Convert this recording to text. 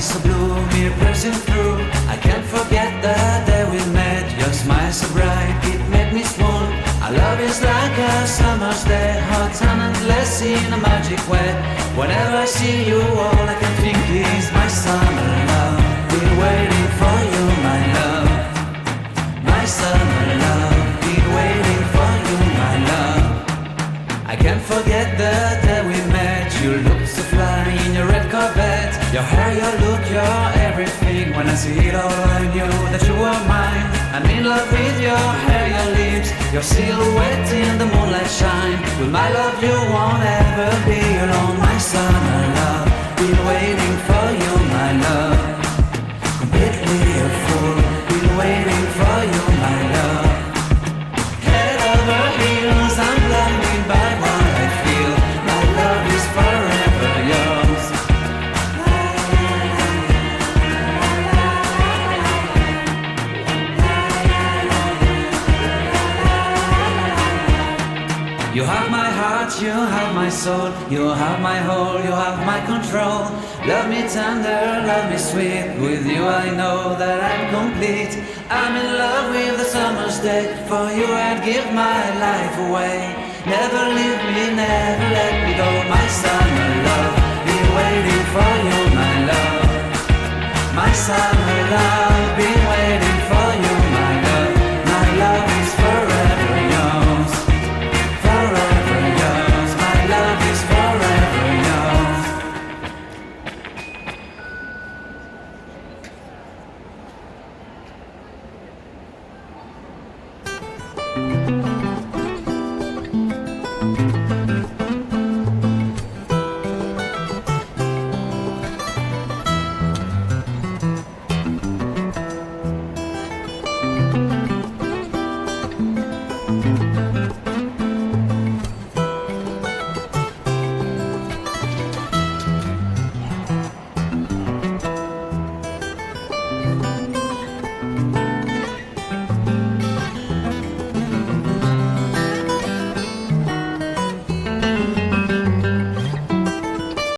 so blue, me piercing through. I can't forget the day we met. Your smile so bright, it made me swoon. Our love is like a summer's day, hot and endless in a magic way. Whenever I see you, all I can think is my summer love. Been waiting for you, my love. My summer love. Been waiting for you, my love. I can't forget the day we met. You looked so fly in your red Corvette. Your hair, your look, your everything. When I see it all, I knew that you were mine. I'm in love with your hair, your lips, your silhouette in the moonlight shine. With my love you won't ever be alone. My summer love, been waiting for you, my love. Completely a fool, been waiting for you, my love. Head over heels, I'm blinded by what I feel. My love is forever yours. You have my heart, you have my soul, you have my whole, you have my control. Love me tender, love me sweet. With you I know that I'm complete. I'm in love with the summer's day. For you I'd give my life away. Never leave me, never let me go, my son.